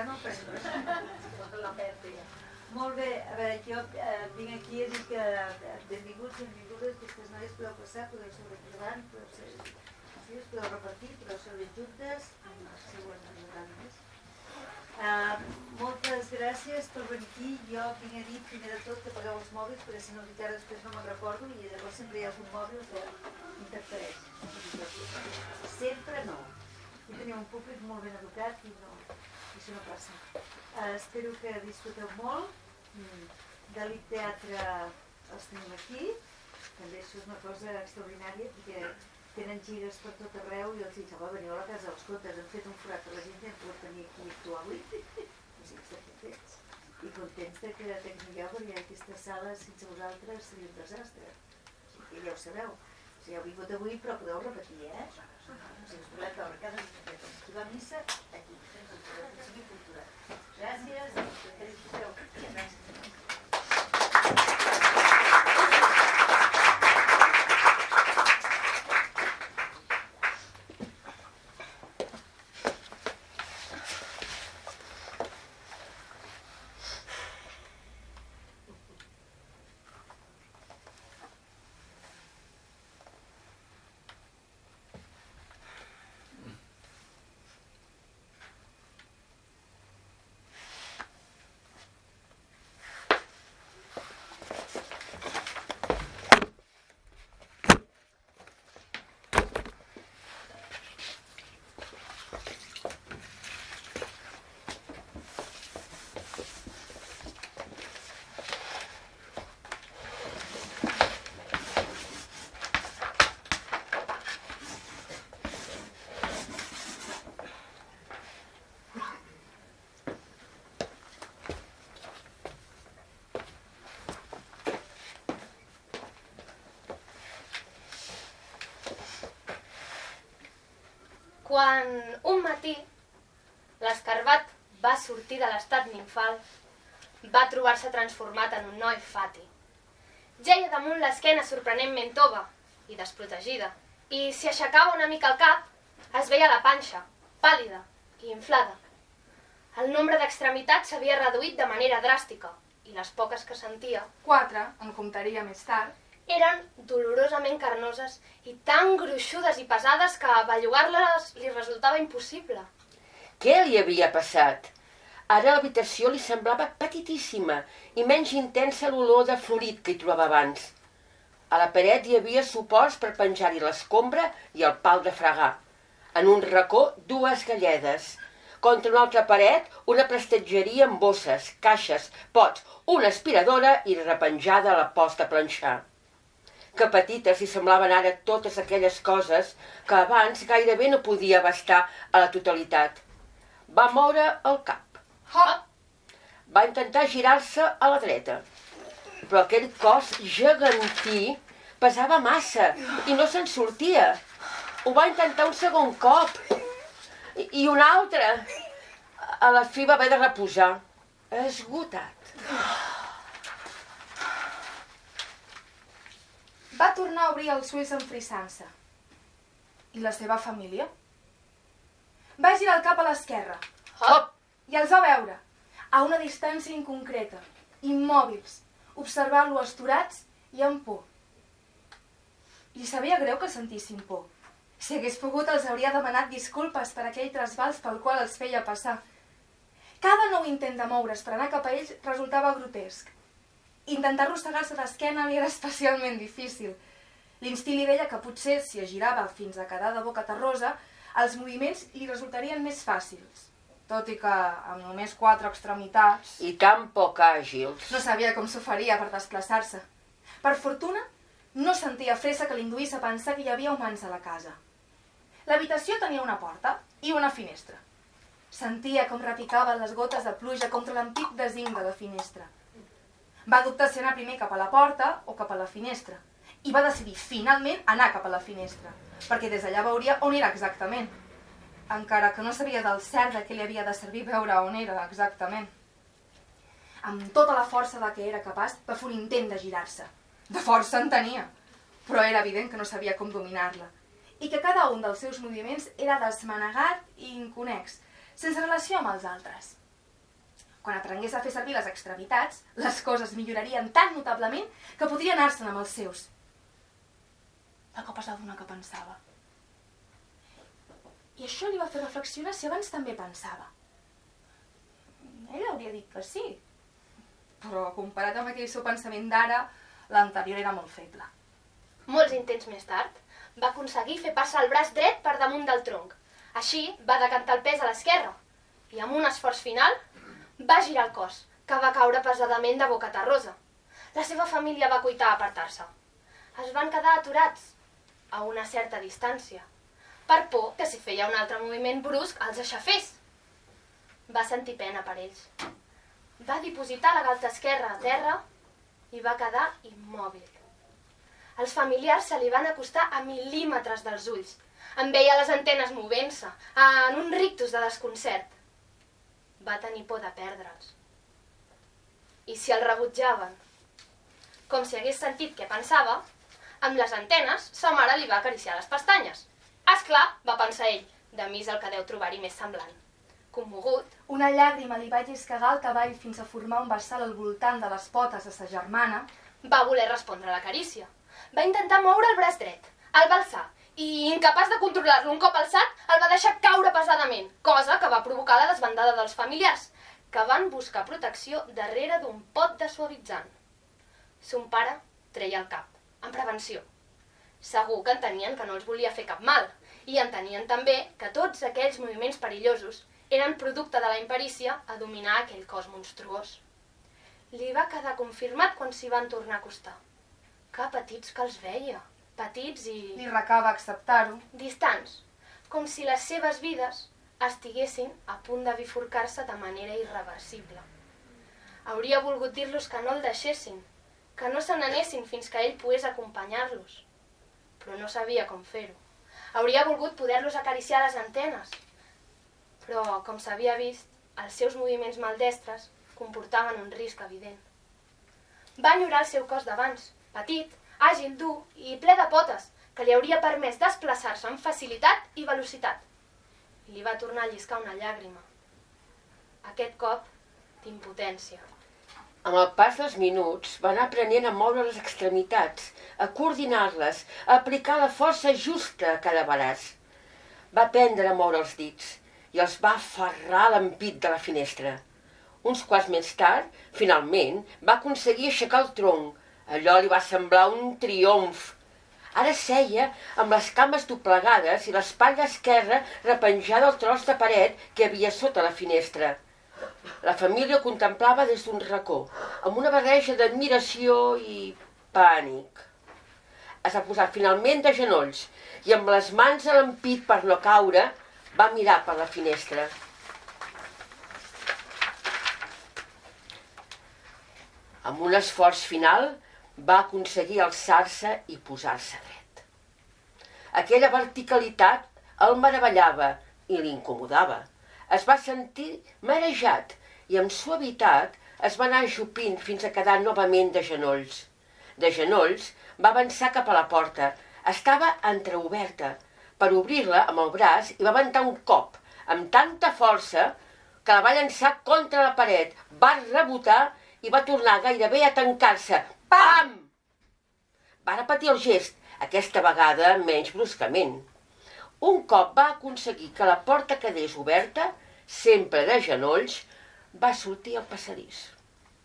no perdre. La pèrdua. Molt bé, a veure, jo vinc aquí a dir que benvinguts, benvingudes, aquestes noies podeu passar, podeu seure aquí davant, podeu ser, sí, es podeu repartir, podeu seure juntes, segurament no tant més. Moltes gràcies per venir aquí. Jo vinc a dir primer de tot que pagueu els mòbils, perquè si no encara després no me'n recordo i llavors sempre hi ha algun mòbil que interfereix. Sempre no. I tenim un públic molt ben educat i això no passa. Espero que disfruteu molt. De l'IT Teatre els tenim aquí. També això és una cosa extraordinària perquè tenen gires per tot arreu i els dic, veniu a la Casa dels Contes, hem fet un forat per la gent que hem pogut venir aquí a actuar avui. Us estem satisfets i contents que tingueu, perquè aquesta sala sense vosaltres seria un desastre. I ja ho sabeu. Ja heu vingut avui, però podeu repetir, Si us voleu veure cada dia, qui va a missa, aquí, fent cultura, fent cultura. Gràcies, que disfruteu. Gràcies. Quan un matí l'escarbat va sortir de l'estat nimfal, va trobar-se transformat en un noi fati. Jeia damunt l'esquena sorprenentment tova i desprotegida, i si aixecava una mica el cap, es veia la panxa, pàl·lida i inflada. El nombre d'extremitats s'havia reduït de manera dràstica, i les poques que sentia, 4, en comptaria més tard, eren dolorosament carnoses i tan gruixudes i pesades que bellugar-les li resultava impossible. Què li havia passat? Ara l'habitació li semblava petitíssima i menys intensa l'olor de florit que hi trobava abans. A la paret hi havia suports per penjar-hi l'escombra i el pal de fregar. En un racó, 2 galledes. Contra una altra paret, una prestatgeria amb bosses, caixes, pots, una aspiradora i repenjada a la posta a planxar. Que petites li semblaven ara totes aquelles coses que abans gairebé no podia abastar a la totalitat. Va moure el cap. Hop! Va intentar girar-se a la dreta, però aquell cos gegantí pesava massa i no se'n sortia. Ho va intentar un segon cop i un altre. A la fi va haver de reposar, esgotat. Va tornar a obrir els ulls enfrissant-se. I la seva família? Va girar el cap a l'esquerra. Hop! I els va veure, a una distància inconcreta, immòbils, observant-lo astorats i amb por. Li sabia greu que sentissin por. Si hagués pogut, els hauria demanat disculpes per aquell trasbals pel qual els feia passar. Cada nou intent de moure's per anar cap a ells resultava grotesc. Intentar arrossegar-se d'esquena li era especialment difícil. L'instint li deia que potser, si es girava fins a quedar de boca terrosa, els moviments li resultarien més fàcils. Tot i que, amb només 4 extremitats... I tan poc àgils. No sabia com s'ho faria per desplaçar-se. Per fortuna, no sentia fressa que l'induís a pensar que hi havia humans a la casa. L'habitació tenia una porta i una finestra. Sentia com repicaven les gotes de pluja contra l'ampit de zinc de la finestra. Va dubtar si anar primer cap a la porta o cap a la finestra. I va decidir, finalment, anar cap a la finestra, perquè des d'allà veuria on era exactament. Encara que no sabia del cert de què li havia de servir veure on era exactament. Amb tota la força de què era capaç, va fer un intent de girar-se. De força en tenia, però era evident que no sabia com dominar-la. I que cada un dels seus moviments era desmanegat i inconex, sense relació amb els altres. Quan aprengués a fer servir les extremitats, les coses millorarien tan notablement que podria anar-se'n amb els seus. De cop es va adonar que pensava. I això li va fer reflexionar si abans també pensava. Ell hauria dit que sí, però comparat amb aquell seu pensament d'ara, l'anterior era molt feble. Molts intents més tard, va aconseguir fer passar el braç dret per damunt del tronc. Així va decantar el pes a l'esquerra i amb un esforç final va girar el cos, que va caure pesadament de boca terrosa. La seva família va cuitar a apartar-se. Es van quedar aturats a una certa distància, per por que si feia un altre moviment brusc els aixafés. Va sentir pena per ells. Va dipositar la galta esquerra a terra i va quedar immòbil. Els familiars se li van acostar a mil·límetres dels ulls. En veia les antenes movent-se, en un rictus de desconcert. Va tenir por de perdre'ls. I si el rebutjaven? Com si hagués sentit què pensava, amb les antenes, sa mare li va acariciar les pestanyes. Esclar, va pensar ell, de mi és el que deu trobar-hi més semblant. Commogut, Una llàgrima li va lliscagar el cavall fins a formar un vessal al voltant de les potes de sa germana. va voler respondre a la carícia. Va intentar moure el braç dret, el va alçar, i incapaç de controlar-lo un cop alçat, el va deixar caure pesadament, cosa que va provocar la desbandada dels familiars, que van buscar protecció darrere d'un pot de suavitzant. Son pare treia el cap, en prevenció. Segur que entenien que no els volia fer cap mal, i entenien també que tots aquells moviments perillosos eren producte de la imperícia a dominar aquell cos monstruós. Li va quedar confirmat quan s'hi van tornar a acostar. Que petits que els veia, petits i Li recava acceptar-ho. distants, com si les seves vides estiguessin a punt de bifurcar-se de manera irreversible. Hauria volgut dir-los que no el deixessin, que no se n'anessin fins que ell pogués acompanyar-los, però no sabia com fer-ho. Hauria volgut poder-los acariciar les antenes, però, com s'havia vist, els seus moviments maldestres comportaven un risc evident. Va enyorar el seu cos d'abans, petit, àgil, dur i ple de potes, que li hauria permès desplaçar-se amb facilitat i velocitat. I li va tornar a lliscar una llàgrima. Aquest cop, d'impotència. Amb el pas dels minuts va anar aprenent a moure les extremitats, a coordinar-les, a aplicar la força justa a cada braç. Va aprendre a moure els dits i els va aferrar a l'ampit de la finestra. Uns quants més tard, finalment, va aconseguir aixecar el tronc. Allò li va semblar un triomf. Ara seia amb les cames doblegades i l'espatlla esquerra repenjada al tros de paret que hi havia sota la finestra. La família ho contemplava des d'un racó, amb una barreja d'admiració i pànic. Es va posar finalment de genolls i amb les mans a l'ampit per no caure, va mirar per la finestra. Amb un esforç final, va aconseguir alçar-se i posar-se dret. Aquella verticalitat el meravellava i l'incomodava. Es va sentir marejat i amb suavitat es va anar ajupint fins a quedar novament de genolls. De genolls va avançar cap a la porta. Estava entreoberta. Per obrir-la amb el braç hi va aventar un cop, amb tanta força que la va llançar contra la paret, va rebotar i va tornar gairebé a tancar-se. Pam! Va repetir el gest, aquesta vegada menys bruscament. Un cop va aconseguir que la porta quedés oberta, sempre de genolls, va sortir al passadís.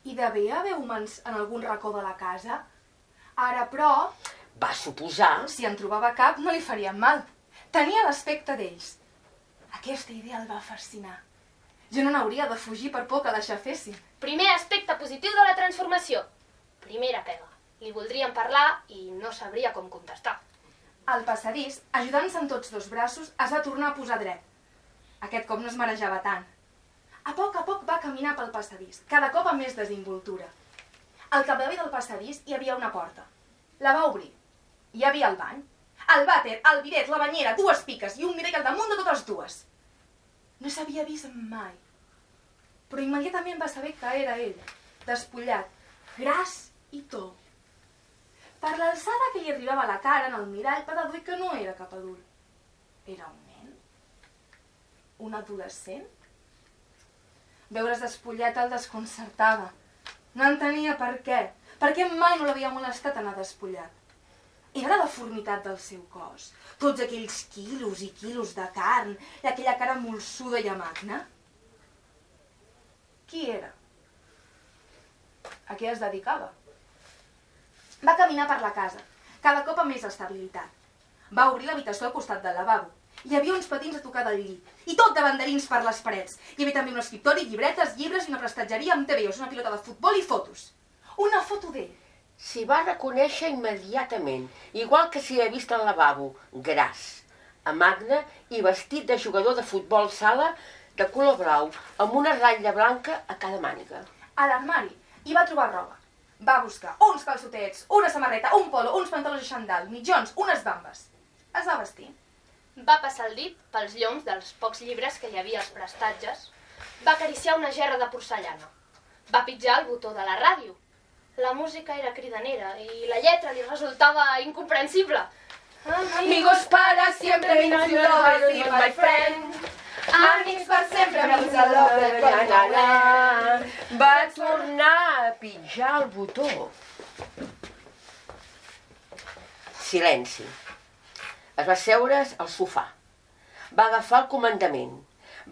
Hi devia haver humans en algun racó de la casa? Ara, però, Va suposar... si en trobava cap, no li farien mal. Tenia l'aspecte d'ells. Aquesta idea el va fascinar. Jo no n'hauria de fugir per por que l'aixafessin. Primer aspecte positiu de la transformació. Primera pega. Li voldrien parlar i no sabria com contestar. Al passadís, ajudant-se amb tots dos braços, es va tornar a posar dret. Aquest cop no es marejava tant. A poc va caminar pel passadís, cada cop amb més desimboltura. Al capdamunt del passadís hi havia una porta. La va obrir. Hi havia el bany, el vàter, el bidet, la banyera, dues piques i un mirall al damunt de totes dues. No s'havia vist mai. Però immediatament va saber que era ell, despullat, gras i tou. Per l'alçada que li arribava a la cara en el mirall va deduir que no era cap adult. Era un nen? Un adolescent? Veure's despullat el desconcertava. No entenia per què. Per què mai no l'havia molestat anar despullat? Era la deformitat del seu cos. Tots aquells quilos i quilos de carn i aquella cara molsuda i amagna. Qui era? A què es dedicava? Va caminar per la casa, cada cop amb més estabilitat. Va obrir l'habitació al costat del lavabo. Hi havia uns patins a tocar del llit, i tot de banderins per les parets. Hi havia també un escriptori, llibretes, llibres i una prestatgeria amb TVOs, una pilota de futbol i fotos. Una foto d'ell. S'hi va reconèixer immediatament, igual que s'hi havia vist al lavabo, gras, amagne i vestit de jugador de futbol sala de color blau, amb una ratlla blanca a cada màniga. A l'armari hi va trobar roba. Va buscar uns calçotets, una samarreta, un polo, uns pantalons de xandall, mitjons, unes bambes. Es va vestir. Va passar el dit pels lloms dels pocs llibres que hi havia als prestatges. Va acariciar una gerra de porcellana. Va pitjar el botó de la ràdio. La música era cridanera i la lletra li resultava incomprensible. Amigos para siempre, amigos lovers, be my friend. Amics per sempre, amigos de lover, Va tornar a pitjar el botó. Silenci. Es va seure's al sofà. Va agafar el comandament.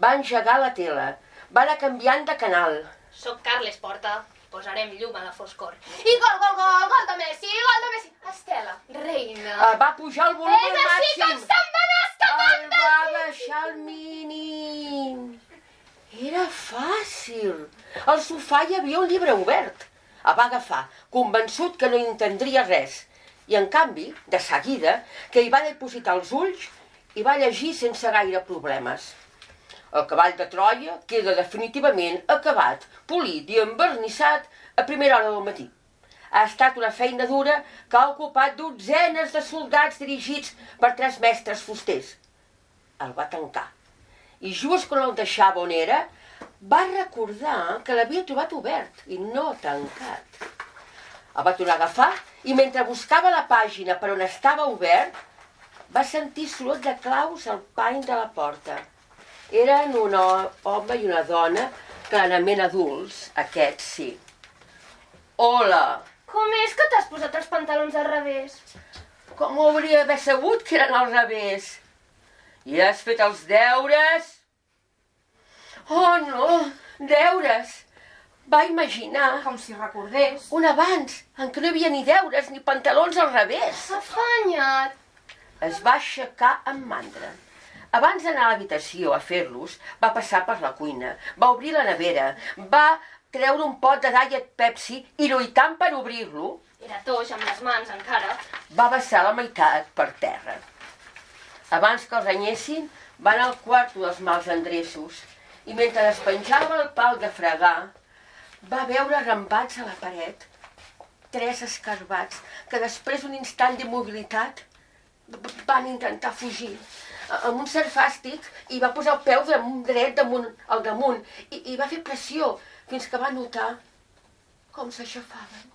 Va engegar la tele. Va anar canviant de canal. Soc Carles Porta. Posarem llum a la foscor. I gol, gol, gol, gol de Messi, gol de Messi. Estela, reina. Va pujar el volum al màxim. És així com se'n va anar escapant El va baixar al mínim. Era fàcil. Al sofà hi havia un llibre obert. El va agafar, convençut que no entendria res. I, en canvi, de seguida, que hi va depositar els ulls i va llegir sense gaire problemes. El cavall de Troia queda definitivament acabat, polit i envernissat a primera hora del matí. Ha estat una feina dura que ha ocupat dotzenes de soldats dirigits per 3 mestres fusters. El va tancar. I just quan el deixava on era, va recordar que l'havia trobat obert i no tancat. El va tornar a agafar i mentre buscava la pàgina per on estava obert, va sentir soroll de claus al pany de la porta. Eren un home i una dona, clarament adults, aquests sí. Hola! Com és que t'has posat els pantalons al revés? Com ho hauria d'haver sabut que eren al revés? I has fet els deures? Oh, no! Deures! Va imaginar com si recordés. un abans en què no hi havia ni deures ni pantalons al revés. Afanya't! Es va aixecar amb mandra. Abans d'anar a l'habitació a fer-los, va passar per la cuina, va obrir la nevera, va treure un pot de Diet Pepsi i lluitant per obrir-lo, Era toix amb les mans encara. va vessar la meitat per terra. Abans que els renyessin, va anar al quarto dels mals endreços i mentre despenjava el pal de fregar, va veure arrambats a la paret 3 escarbats que després d'un instant d'immobilitat van intentar fugir. Amb un cert fàstic i va posar el peu dret al damunt i va fer pressió fins que va notar com s'aixafaven.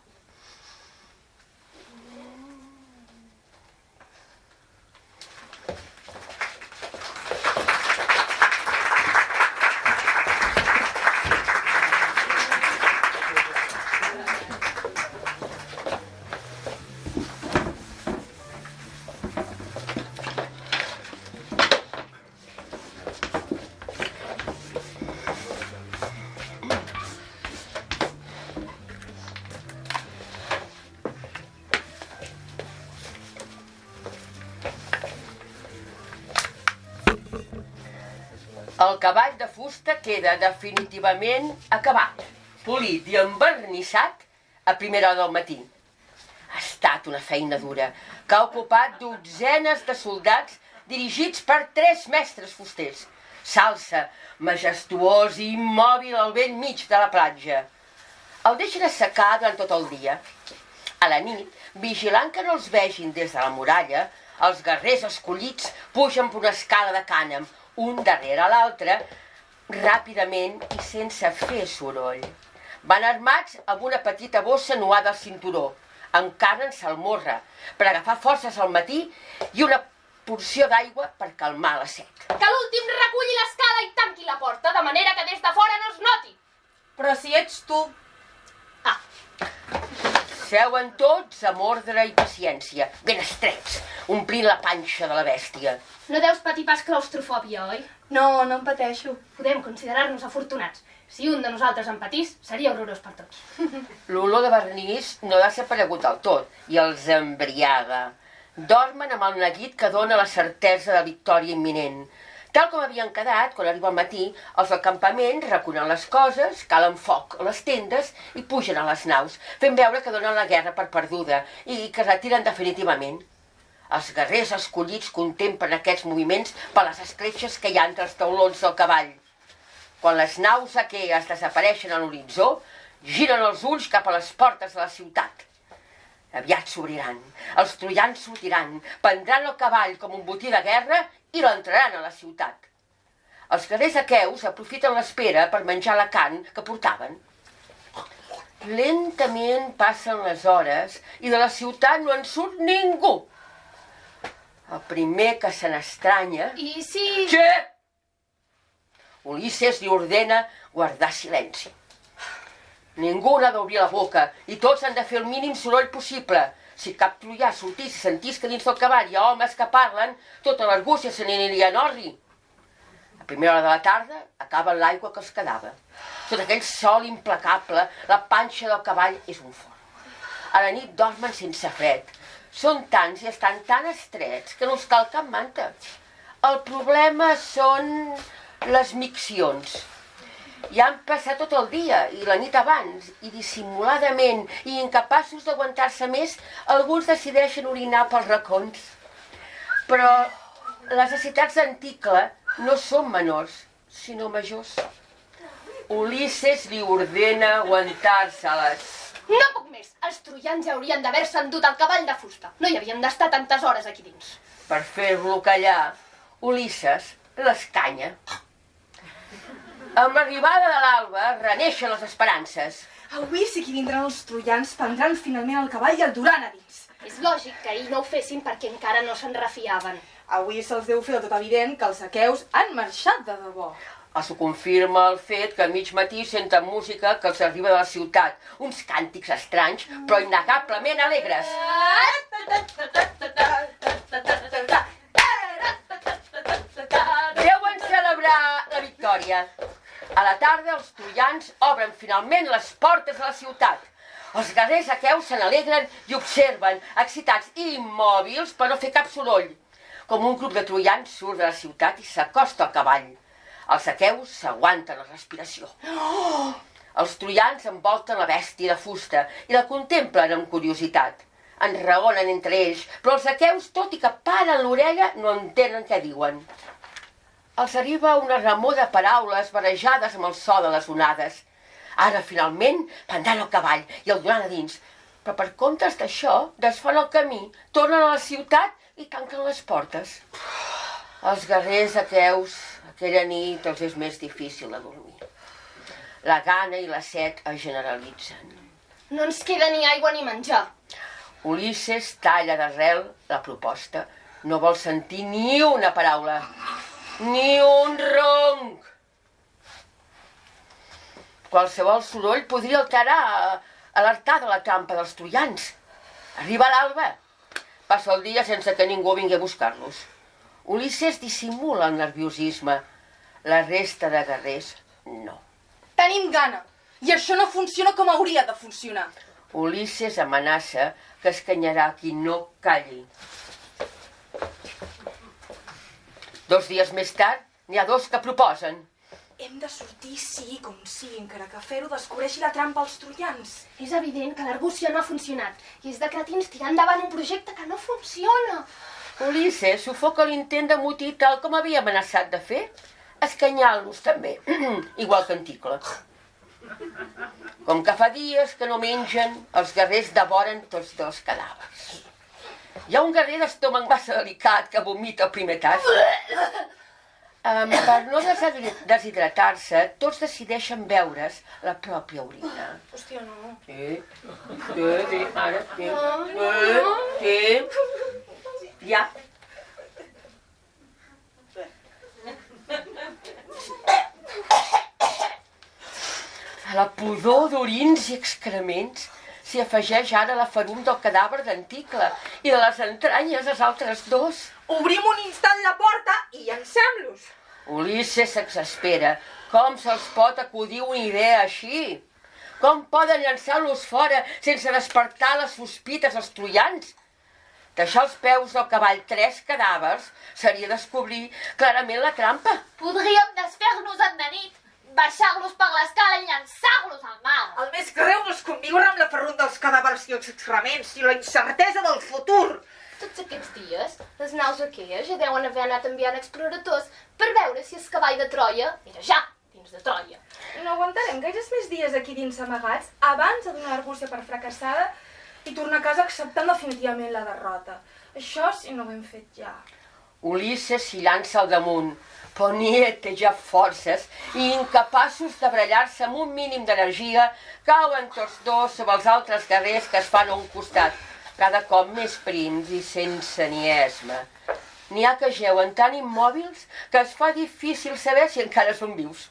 El cavall de fusta queda definitivament acabat, polit i envernissat a primera hora del matí. Ha estat una feina dura que ha ocupat dotzenes de soldats dirigits per 3 mestres fusters. S'alça, majestuós i immòbil al vent mig de la platja. El deixen assecar durant tot el dia. A la nit, vigilant que no els vegin des de la muralla, els guerrers escollits pugen per una escala de cànem, un darrere l'altre, ràpidament i sense fer soroll. Van armats amb una petita bossa nuada al cinturó, amb carn en salmorra, per agafar forces al matí i una porció d'aigua per calmar la set. Que l'últim reculli l'escala i tanqui la porta, de manera que des de fora no es noti. Però si ets tu... Seuen tots amb ordre i paciència, ben estrets, omplint la panxa de la bèstia. No deus patir pas claustrofòbia, oi? No, no em pateixo. Podem considerar-nos afortunats. Si un de nosaltres en patís, seria horrorós per tots. L'olor de vernís no ha desaparegut del tot i els embriaga. Dormen amb el neguit que dona la certesa de victòria imminent. Tal com havien quedat, quan arriba el matí, els del campament recullen les coses, calen foc a les tendes i pugen a les naus, fent veure que donen la guerra per perduda i que es retiren definitivament. Els guerrers escollits contemplen aquests moviments per les escletxes que hi ha entre els taulons del cavall. Quan les naus aquees desapareixen a l'horitzó, giren els ulls cap a les portes de la ciutat. Aviat s'obriran, els troians sortiran, prendran el cavall com un botí de guerra i l'entraran a la ciutat. Els guerrers aqueus aprofiten l'espera per menjar la carn que portaven. Lentament passen les hores i de la ciutat no en surt ningú. El primer que se n'estranya... I si... Què? Ulisses li ordena guardar silenci. Ningú n'ha d'obrir la boca i tots han de fer el mínim soroll possible. Si cap troià sortís i sentís que dins del cavall hi ha homes que parlen, tota l'Argúcia se n'aniria en orri. A primera hora de la tarda acaben l'aigua que els quedava. Tot aquell sol implacable, la panxa del cavall és un forn. A la nit dormen sense fred. Són tants i estan tan estrets que no els cal cap manta. El problema són les miccions. I han passat tot el dia i la nit abans, i dissimuladament, i incapaços d'aguantar-se més, alguns decideixen orinar pels racons. Però les necessitats d'Anticle no són menors, sinó majors. Ulisses li ordena aguantar-se-les. No puc més! Els troians ja haurien d'haver-se endut el cavall de fusta. No hi havien d'estar tantes hores aquí dins. Per fer-lo callar, Ulisses l'escanya. Amb l'arribada de l'alba reneixen les esperances. Avui sí que vindran els troians, prendran finalment el cavall i el duran a dins. És lògic que ahir no ho fessin perquè encara no se'n refiaven. Avui se'ls deu fer del tot evident que els aqueus han marxat de debò. Els ho confirma el fet que a mig matí senten música que els arriba de la ciutat. Uns càntics estranys, però innegablement alegres. Deuen celebrar la victòria. A la tarda, els troians obren finalment les portes de la ciutat. Els guerrers aqueus se n'alegren i observen, excitats i immòbils per no fer cap soroll. Com un grup de troians surt de la ciutat i s'acosta al cavall. Els aqueus s'aguanten la respiració. Els troians envolten la bèstia de fusta i la contemplen amb curiositat. Enraonen entre ells, però els aqueus, tot i que paren l'orella, no entenen què diuen. Els arriba una remor de paraules barrejades amb el so de les onades. Ara, finalment, prendran el cavall i el duran a dins. Però per comptes d'això, desfan el camí, tornen a la ciutat i tanquen les portes. Els guerrers aqueus, aquella nit els és més difícil de dormir. La gana i la set es generalitzen. No ens queda ni aigua ni menjar. Ulisses talla d'arrel la proposta. No vol sentir ni una paraula. Ni un ronc. Qualsevol soroll podria alertar de la trampa dels troians. Arriba l'alba. Passa el dia sense que ningú vingui a buscar-los. Ulisses dissimula el nerviosisme. La resta de guerrers, no. Tenim gana. I això no funciona com hauria de funcionar. Ulisses amenaça que escanyarà qui no calli. 2 dies més tard, n'hi ha 2 que proposen. Hem de sortir sigui com sigui, encara que fer-ho descobreixi la trampa als troians. És evident que l'Argúcia no ha funcionat i és de cretins tirar endavant un projecte que no funciona. Ulisses sufoca l'intent de motí tal com havia amenaçat de fer, escanyant-los també, igual que Anticle. Com que fa dies que no mengen, els guerrers devoren tots 2 cadàvers. Hi ha un guerrer d'estómac massa delicat que vomita el primer tast. Per no deshidratar-se, tots decideixen beure's la pròpia orina. Hòstia, no. Sí, ara, sí. Ja. A la pudor d'orins i excrements s'hi afegeix ara la ferum del cadàver d'Anticle i de les entranyes dels altres dos. Obrim un instant la porta i llancem-los. Ulisses s'exaspera. Com se'ls pot acudir una idea així? Com poden llançar-los fora sense despertar les sospites als troians? Deixar als peus del cavall 3 cadàvers seria descobrir clarament la trampa. Podríem desfer-nos-en de nit, baixar-los per l'escala i llançar-los al mar. El més greu no és conviure amb la ferrunda dels cadàvers i els excrements i la incertesa del futur. Tots aquests dies, les naus aquelles ja deuen haver anat enviant exploradors per veure si el cavall de Troia era ja dins de Troia. No aguantarem gaires més dies aquí dins amagats abans de donar l'Argúcia per fracassada i tornar a casa acceptant definitivament la derrota. Això si no ho hem fet ja. Ulisses s'hi llança al damunt, però Níet té ja forces i incapaços de barallar-se amb un mínim d'energia, cauen tots dos sobre els altres guerrers que es fan a un costat, cada cop més prims i sense ni esma. N'hi ha que geuen tan immòbils que es fa difícil saber si encara són vius.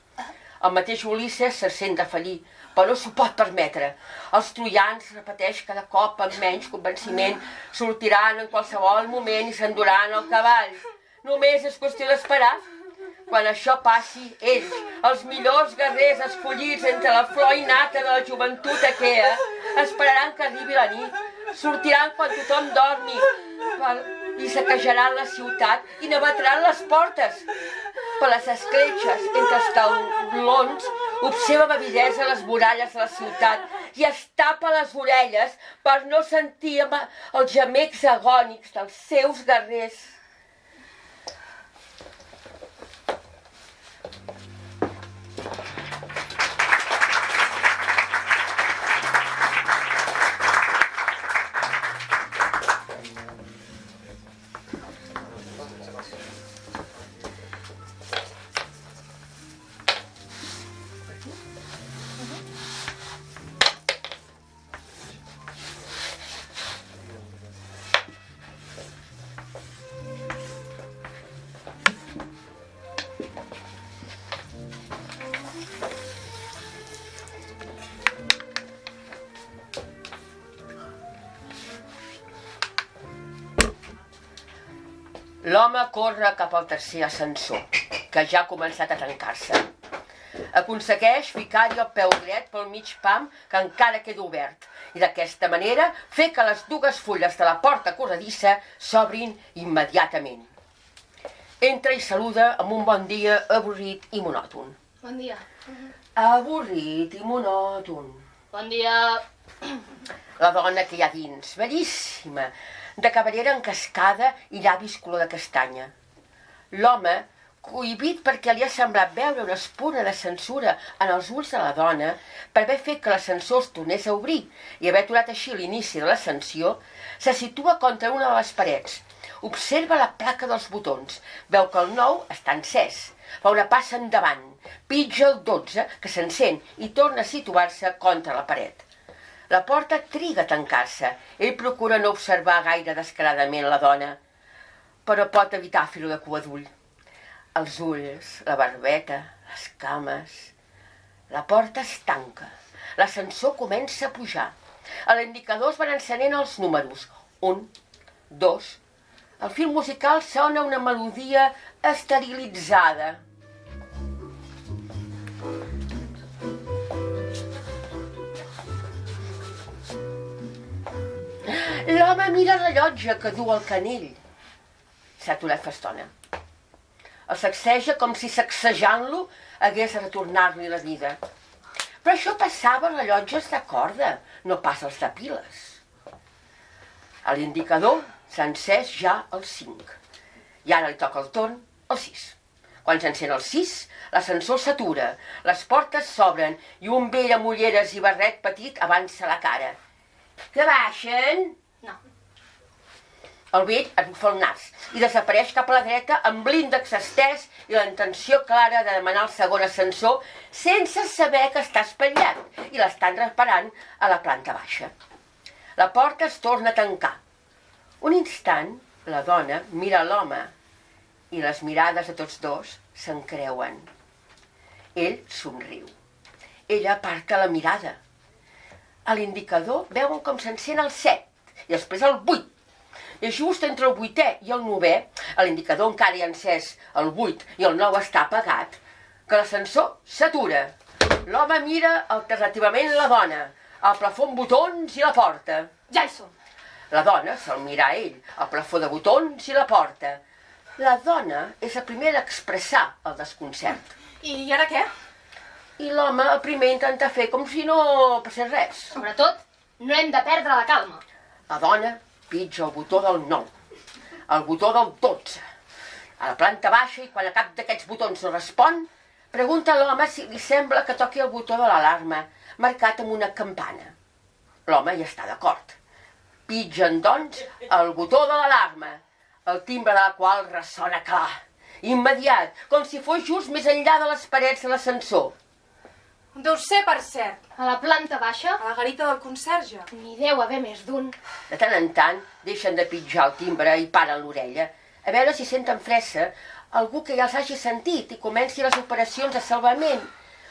El mateix Ulisses se sent de fallir, però no s'ho pot permetre. Els troians, repeteix cada cop amb menys convenciment, sortiran en qualsevol moment i s'enduran el cavall. Només és qüestió d'esperar. Quan això passi, ells, els millors guerrers escollits entre la flor innata de la joventut aquea, esperaran que arribi la nit. Sortiran quan tothom dormi i saquejaran la ciutat i n'abatran les portes. Per les escletxes entre els taulons observa amb avidesa les muralles de la ciutat i es tapa les orelles per no sentir els gemecs agònics dels seus guerrers. L'home corre cap al tercer ascensor, que ja ha començat a tancar-se. Aconsegueix ficar-hi el peu dret pel mig pam que encara queda obert i d'aquesta manera fer que les dues fulles de la porta corredissa s'obrin immediatament. Entra i saluda amb un bon dia avorrit i monòton. Bon dia. Avorrit i monòton. Bon dia. La dona que hi ha dins, bellíssima, de cabellera encascada i llavis color de castanya. L'home, cohibit perquè li ha semblat veure una espona de censura en els ulls de la dona per haver fet que l'ascensor es tornés a obrir i haver aturat així l'inici de l'ascensió, se situa contra una de les parets. Observa la placa dels botons, veu que el 9 està encès, fa una passa endavant, pitja el 12 que s'encén i torna a situar-se contra la paret. La porta triga a tancar-se. Ell procura no observar gaire descaradament la dona, però pot evitar fer-ho de cua d'ull. Els ulls, la barbeta, les cames... La porta es tanca. L'ascensor comença a pujar. A l'indicador es van encenent els números. 1, 2... El fil musical sona una melodia esterilitzada. L'home mira el rellotge que du al canell. S'ha aturat fa estona. El sacseja com si sacsejant-lo hagués de retornar-li la vida. Però això passava als rellotges de corda, no pas als de piles. A l'indicador s'ha encès ja el 5. I ara li toca el torn el 6. Quan s'encén el 6, l'ascensor s'atura, les portes s'obren i un vell amb ulleres i barret petit avança la cara. Que baixen? No. El vell arrufa el nas i desapareix cap a la dreta amb l'índex estès i la intenció clara de demanar el segon ascensor sense saber que està espatllat i l'estan reparant a la planta baixa. La porta es torna a tancar. Un instant, la dona mira l'home i les mirades de tots dos s'encreuen. Ell somriu. Ella aparca la mirada. A l'indicador veuen com s'encén el 7 i després el 8. I just entre el 8è i el 9è, a l'indicador encara hi ha encès el 8 i el 9 està apagat, que l'ascensor s'atura. L'home mira alternativament la dona, el plafó amb botons i la porta. Ja hi som. La dona se'l mira a ell, el plafó de botons i la porta. La dona és la primera a expressar el desconcert. I ara què? I l'home el primer intenta fer com si no passés res. Sobretot, no hem de perdre la calma. La dona pitja el botó del 9, el botó del 12. A la planta baixa, i quan a cap d'aquests botons no respon, pregunta a l'home si li sembla que toqui el botó de l'alarma, marcat amb una campana. L'home hi està d'acord. Pitgen, doncs, el botó de l'alarma, el timbre de la qual ressona clar, immediat, com si fos just més enllà de les parets de l'ascensor. Deu ser, per cert, A la planta baixa a la garita del conserge. n'hi deu haver més d'un. De tant en tant deixen de pitjar el timbre i paren l'orella, a veure si senten fressa algú que ja els hagi sentit i comenci les operacions de salvament,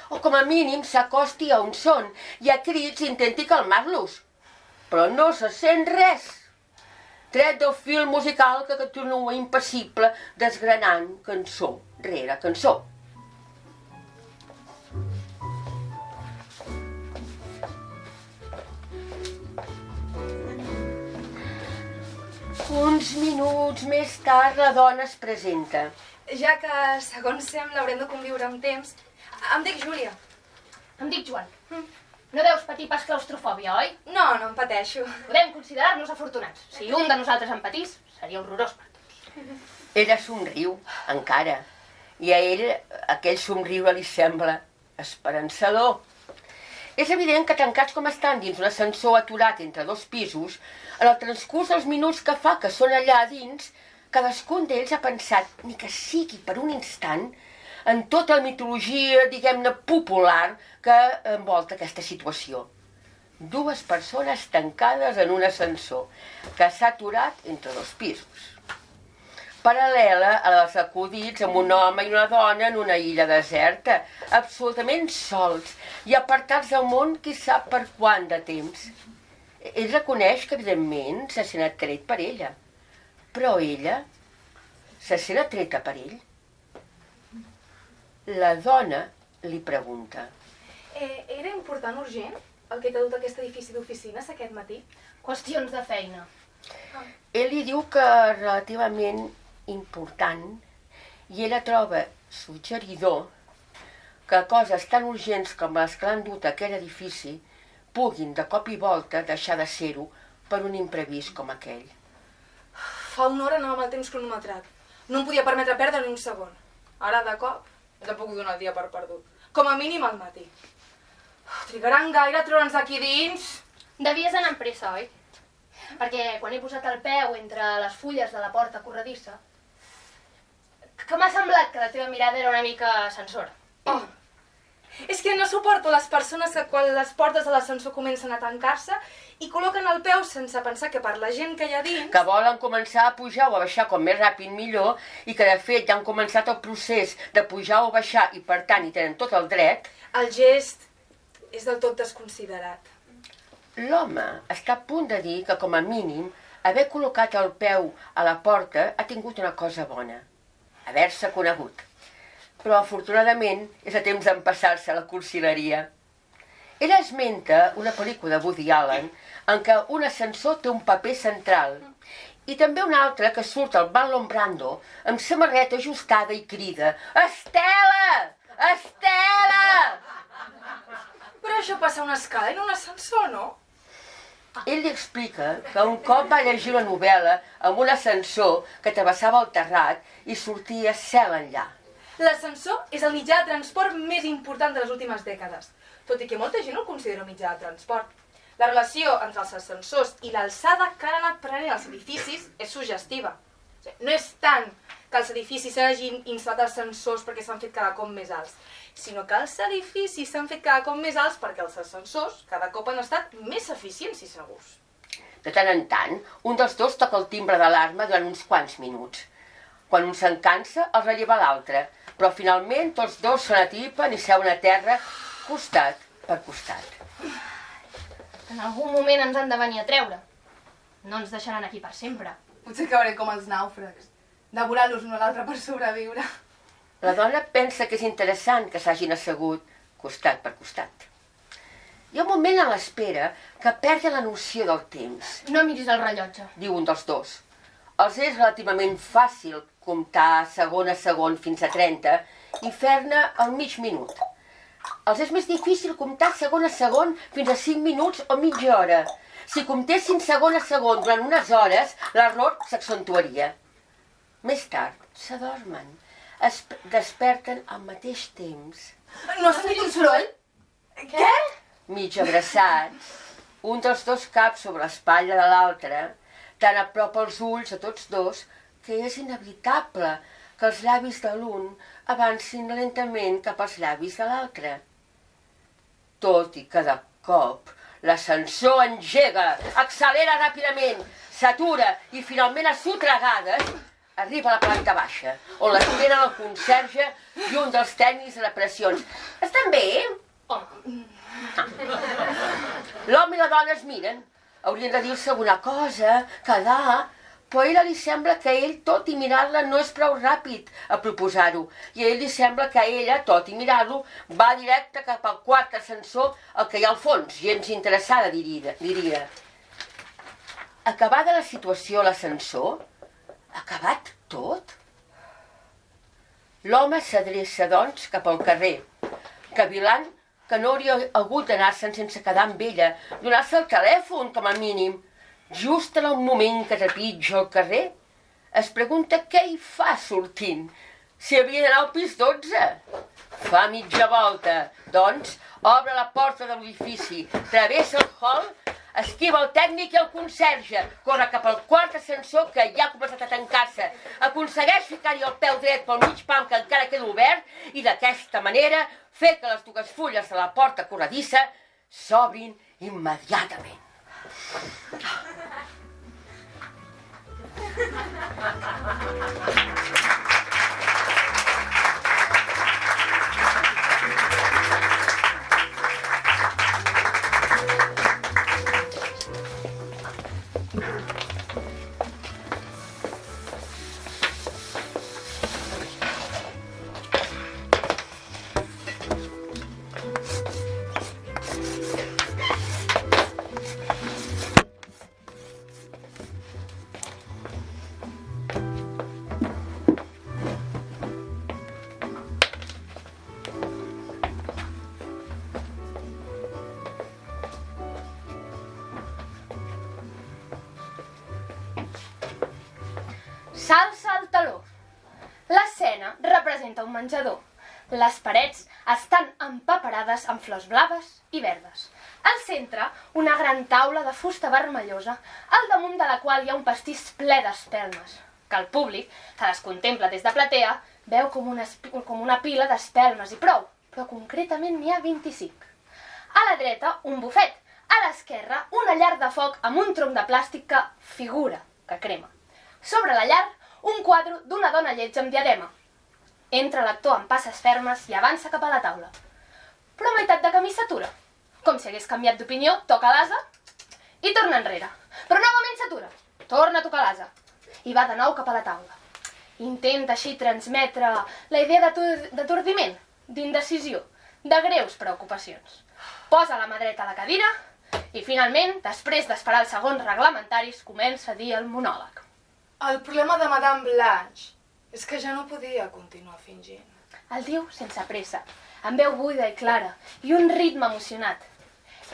o com a mínim s'acosti a on són i a crits intenti calmar-los. Però no se sent res. Tret del fil musical que continua impassible desgranant cançó rere cançó. Uns minuts més tard la dona es presenta. Ja que, segons sembla, haurem de conviure amb temps. Em dic Júlia. Em dic Joan. No deus patir pas claustrofòbia, oi? No, no em pateixo. Podem considerar-nos afortunats. Si un de nosaltres en patís, seria horrorós per tots. Ella somriu, encara, i a ell aquell somriure li sembla esperançador. És evident que tancats com estan dins un ascensor aturat entre dos pisos, en el transcurs dels minuts que fa que són allà dins, cadascun d'ells ha pensat, ni que sigui per un instant, en tota la mitologia, diguem-ne, popular que envolta aquesta situació. Dues persones tancades en un ascensor que s'ha aturat entre dos pisos. Paral·lela a la dels acudits amb un home i una dona en una illa deserta, absolutament sols i apartats del món qui sap per quant de temps. Ell reconeix que, evidentment, se sent atret per ella, però ella se sent atreta per ell. La dona li pregunta. Era important, urgent, el que t'ha dut a aquest edifici d'oficines aquest matí? Qüestions de feina. Ell li diu que relativament important i ella troba suggeridor que coses tan urgents com les que l'han dut a aquell edifici puguin de cop i volta deixar de ser-ho per un imprevist com aquell. Fa una hora anava amb el temps cronometrat. No em podia permetre perdre ni un segon. Ara, de cop, ja puc donar el dia per perdut. Com a mínim al matí. Trigaran gaire a treure'ns d'aquí dins? Devies anar amb pressa, oi? Perquè quan he posat el peu entre les fulles de la porta corredissa, que m'ha semblat que la teva mirada era una mica censora. Oh, és que no suporto les persones que quan les portes de l'ascensor comencen a tancar-se i col·loquen el peu sense pensar que per la gent que hi ha dins... Que volen començar a pujar o a baixar com més ràpid millor i que de fet ja han començat el procés de pujar o baixar i per tant hi tenen tot el dret. El gest és del tot desconsiderat. L'home està a punt de dir que com a mínim haver col·locat el peu a la porta ha tingut una cosa bona. Haver-se conegut. Però, afortunadament, és a temps d'empassar-se a la cursileria. Ella esmenta una pel·lícula de Woody Allen en què un ascensor té un paper central i també un altre que surt el Marlon Brando amb samarreta ajustada i crida «Estela! Estela!». Però això passa a una escala i no un ascensor, no? Ell li explica que un cop va llegir una novel·la amb un ascensor que travessava el terrat i sortia cel enllà. L'ascensor és el mitjà de transport més important de les últimes dècades, tot i que molta gent el considera un mitjà de transport. La relació entre els ascensors i l'alçada que han anat prenent els edificis és suggestiva. No és tant que els edificis hagin instal·lat ascensors perquè s'han fet cada cop més alts, sinó que els edificis s'han fet cada cop més alts perquè els ascensors cada cop han estat més eficients i segurs. De tant en tant, un dels dos toca el timbre d'alarma durant uns quants minuts. Quan un se'n cansa, els relleva l'altre, però finalment tots dos se n'atipen i seuen a terra costat per costat. En algun moment ens han de venir a treure. No ens deixaran aquí per sempre. Potser acabaré com els nàufrags, devorant-los un a l'altre per sobreviure. La dona pensa que és interessant que s'hagin assegut costat per costat. Hi ha un moment a l'espera que perden la noció del temps, No miris el rellotge. diu un dels dos. Els és relativament fàcil comptar segon a segon fins a 30 i fer-ne al mig minut. Els és més difícil comptar segon a segon fins a 5 minuts o mitja hora. Si comptessin segon a segon durant unes hores, l'error s'accentuaria. Més tard, s'adormen. Es desperten al mateix temps. No has sentit un soroll? Què? Mig abraçats, un dels dos caps sobre l'espatlla de l'altre, tan a prop els ulls a tots dos que és inevitable que els llavis de l'un avancin lentament cap als llavis de l'altre. Tot i que de cop l'ascensor engega, accelera ràpidament, s'atura i finalment a sotregades arriba a la planta baixa, on l'esperen el conserge i un dels tècnics de reparacions. Estan bé? Home, L'home i la dona es miren. Haurien de dir-se alguna cosa, quedar, però a ella li sembla que ell, tot i mirar-la, no és prou ràpid a proposar-ho. I a ell li sembla que ella, tot i mirar-lo, va directe cap al quart ascensor, el que hi ha al fons, gens interessada, diria. Acabada la situació a l'ascensor, acabat tot? L'home s'adreça, doncs, cap al carrer, cavilant que no hauria hagut d'anar-se'n sense quedar amb ella, donar-se el telèfon, com a mínim. Just en el moment que trepitja el carrer, es pregunta què hi fa sortint, si havia d'anar al pis 12. Fa mitja volta, doncs, obre la porta de l'edifici, travessa el hall, esquiva el tècnic i el conserge, corre cap al quart ascensor que ja ha començat a tancar-se, aconsegueix ficar-hi el peu dret pel mig pam que encara queda obert i d'aquesta manera fer que les dues fulles de la porta corredissa s'obrin immediatament. s'alça el teló. L'escena representa un menjador. Les parets estan empaperades amb flors blaves i verdes. Al centre, una gran taula de fusta vermellosa, al damunt de la qual hi ha un pastís ple d'espelmes, que el públic, que les contempla des de platea, veu com una pila d'espelmes i prou, però concretament n'hi ha 25. A la dreta, un bufet. A l'esquerra, una llar de foc amb un tronc de plàstic que figura, que crema. Sobre la llar, un quadre d'una dona lletja amb diadema. Entra l'actor amb passes fermes i avança cap a la taula. Però a meitat de camí s'atura. Com si hagués canviat d'opinió, toca l'asa i torna enrere. Però novament s'atura. Torna a tocar l'asa. I va de nou cap a la taula. Intenta així transmetre la idea d'atordiment, d'indecisió, de greus preocupacions. Posa la mà dreta a la cadira i finalment, després d'esperar els segons reglamentaris, comença a dir el monòleg. El problema de Madame Blanche és que ja no podia continuar fingint. El diu sense pressa, amb veu buida i clara i un ritme emocionat.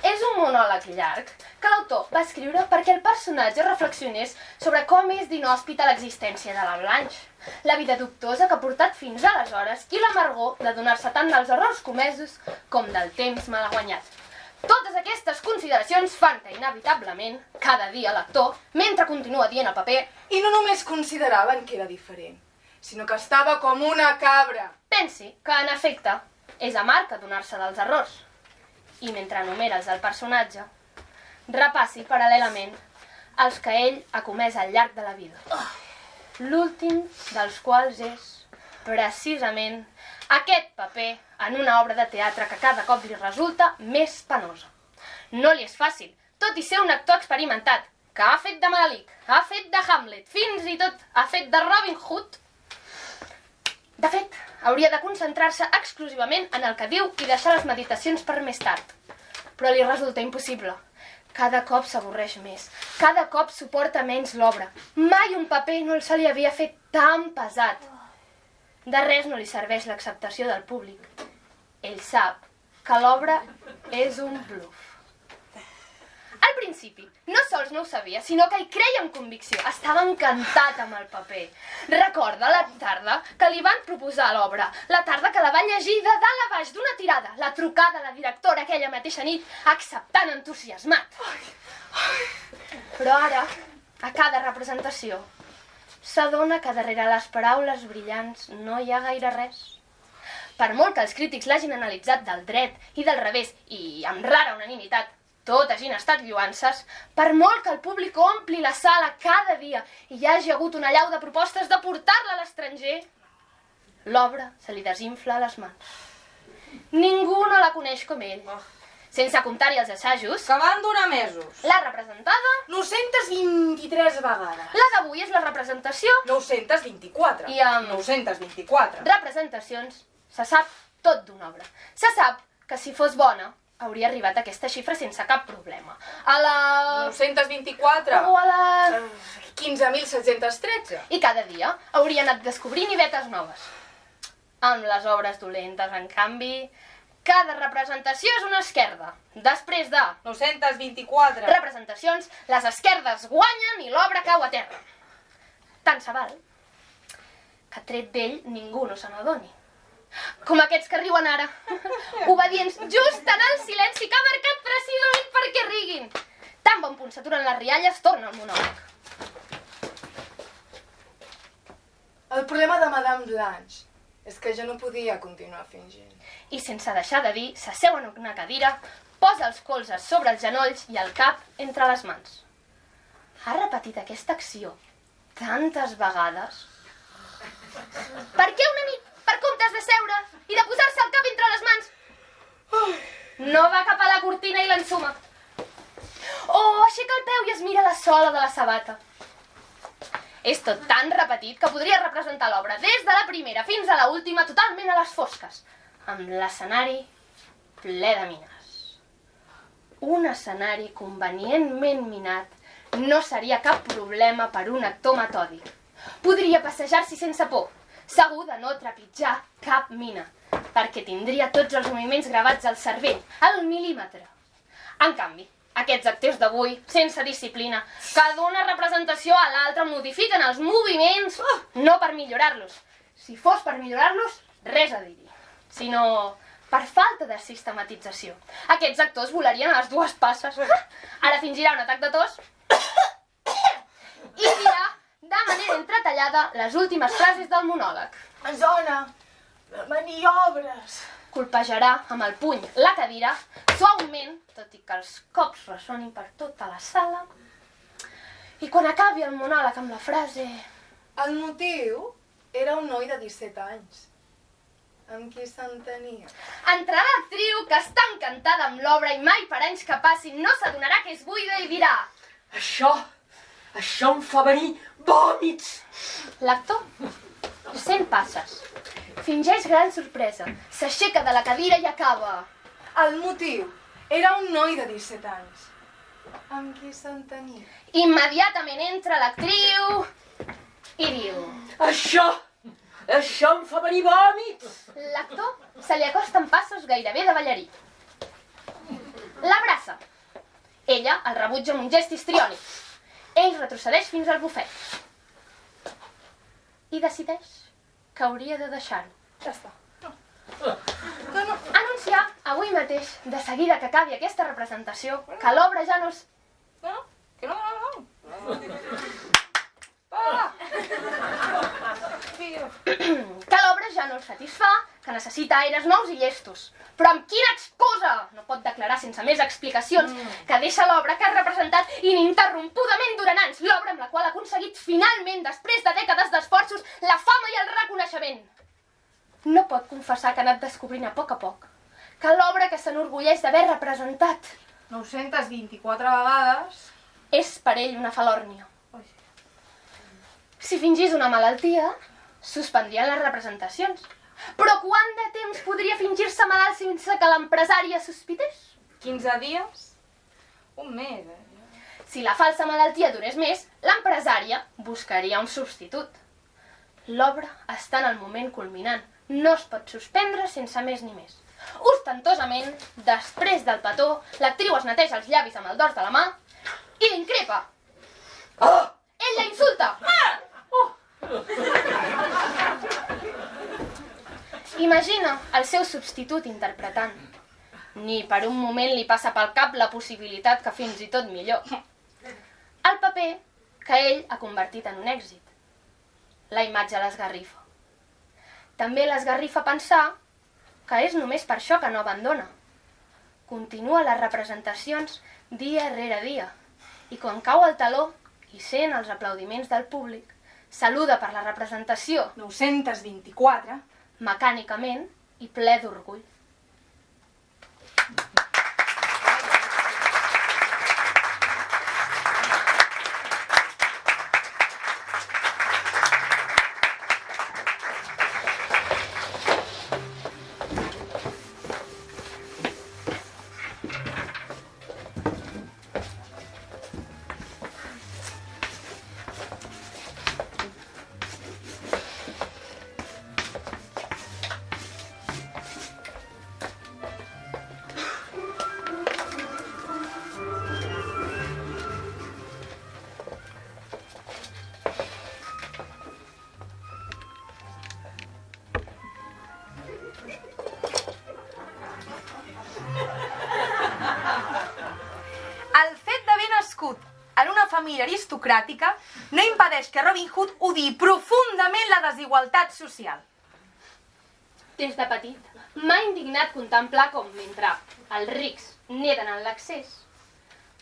És un monòleg llarg que l'autor va escriure perquè el personatge reflexionés sobre com és d'inhòspita l'existència de la Blanche, la vida dubtosa que ha portat fins aleshores i l'amargor de donar-se tant dels errors comesos com del temps malaguanyat. Totes aquestes consideracions fan que, inevitablement, cada dia l'actor, mentre continua dient el paper, I no només consideraven que era diferent, sinó que estava com una cabra. pensi que, en efecte, és amarg adonar-se dels errors. I mentre enumera els del personatge, repassi paral·lelament els que ell ha comès al llarg de la vida. l'últim dels quals és, precisament, aquest paper en una obra de teatre que cada cop li resulta més penosa. No li és fàcil, tot i ser un actor experimentat, que ha fet de Malik, ha fet de Hamlet, fins i tot ha fet de Robin Hood. De fet, hauria de concentrar-se exclusivament en el que diu i deixar les meditacions per més tard. Però li resulta impossible. Cada cop s'avorreix més, cada cop suporta menys l'obra. Mai un paper no se li havia fet tan pesat. De res no li serveix l'acceptació del públic. Ell sap que l'obra és un bluff. Al principi, no sols no ho sabia, sinó que hi creia amb convicció. Estava encantat amb el paper. Recorda la tarda que li van proposar l'obra, la tarda que la va llegir de dalt a baix d'una tirada, la trucada a la directora aquella mateixa nit, acceptant entusiasmat. Però ara, a cada representació, s'adona que darrere les paraules brillants no hi ha gaire res. Per molt que els crítics l'hagin analitzat del dret i del revés, i amb rara unanimitat, tot hagin estat lloances, per molt que el públic ompli la sala cada dia i hi hagi hagut una allau de propostes de portar-la a l'estranger, l'obra se li desinfla a les mans. Ningú no la coneix com ell. Sense comptar-hi els assajos, Que van durar mesos. la representada, 923 vegades. la d'avui és la representació, 924. I amb- 924. representacions, se sap tot d'una obra. Se sap que si fos bona, hauria arribat a aquesta xifra sense cap problema. A la... 924. O a la... 15.713. I cada dia hauria anat descobrint nivetes noves. Amb les obres dolentes, en canvi, cada representació és una esquerda. Després de 924. representacions, les esquerdes guanyen i l'obra cau a terra. Tant se val que tret d'ell ningú no se n'adoni. Com aquests que riuen ara, obedients just en el silenci que ha marcat precisament perquè riguin. Tan bon punt s'aturen les rialles, torna el monòleg. El problema de Madame Blanche és que jo no podia continuar fingint. I sense deixar de dir, s'asseu en una cadira, posa els colzes sobre els genolls i el cap entre les mans. Ha repetit aquesta acció tantes vegades. Per què una nit, per comptes de seure i de posar-se el cap entre les mans, no va cap a la cortina i l'ensuma? O aixeca el peu i es mira la sola de la sabata. És tot tan repetit que podria representar l'obra des de la primera fins a la última totalment a les fosques, amb l'escenari ple de mines. Un escenari convenientment minat no seria cap problema per un actor metòdic. Podria passejar-s'hi sense por, segur de no trepitjar cap mina, perquè tindria tots els moviments gravats al cervell, al mil·límetre. En canvi, aquests actors d'avui, sense disciplina, que d'una representació a l'altra modifiquen els moviments, no per millorar-los. Si fos per millorar-los, res a dir-hi, sinó per falta de sistematització. Aquests actors volarien a les dues passes. Ara fingirà un atac de tos i dirà de manera entretallada les últimes frases del monòleg. Zona, maniobres. Colpejarà amb el puny la cadira, suaument, tot i que els cops ressonin per tota la sala. I quan acabi el monòleg amb la frase... El motiu era un noi de 17 anys, amb qui s'entenia. Entrarà l'actriu que està encantada amb l'obra i mai per anys que passin no s'adonarà que és buida i dirà... Això em fa venir vòmits! L'actor sent passes, fingeix gran sorpresa, s'aixeca de la cadira i acaba... El motiu era un noi de 17 anys, amb qui s'entenia. Immediatament entra l'actriu i diu... Això em fa venir vòmits! L'actor se li acosta amb passos gairebé de ballarí. L'abraça. Ella el rebutja amb un gest histriònic. Ell retrocedeix fins al bufet. I decideix que hauria de deixar-ho. Ja està. Anunciar avui mateix, de seguida que acabi aquesta representació, que l'obra ja no és... No, que no. que l'obra ja no el satisfà, que necessita aires nous i llestos. Però amb quina excusa? No pot declarar sense més explicacions que deixa l'obra que ha representat ininterrompudament durant anys, l'obra amb la qual ha aconseguit finalment, després de dècades d'esforços, la fama i el reconeixement. No pot confessar que ha anat descobrint a poc, que l'obra que s'enorgulleix d'haver representat 924 vegades és per ell una falòrnia. Si fingís una malaltia, suspendrien les representacions. Però quant de temps podria fingir-se malalt sense que l'empresària sospités? 15 dies? Un mes, Si la falsa malaltia durés més, l'empresària buscaria un substitut. L'obra està en el moment culminant. No es pot suspendre sense més ni més. Ostentosament, després del petó, l'actriu es neteja els llavis amb el dors de la mà i l'increpa. Oh! Ell la insulta. Imagina el seu substitut interpretant. Ni per un moment li passa pel cap la possibilitat que fins i tot millor. El paper que ell ha convertit en un èxit. La imatge l'esgarrifa. També l'esgarrifa pensar que és només per això que no abandona. Continua les representacions dia rere dia i quan cau el teló i sent els aplaudiments del públic, saluda per la representació 924 mecànicament i ple d'orgull. En una família aristocràtica no impedeix que Robin Hood odiï profundament la desigualtat social. Des de petit, m'ha indignat contemplar com mentre els rics neden en l'accés,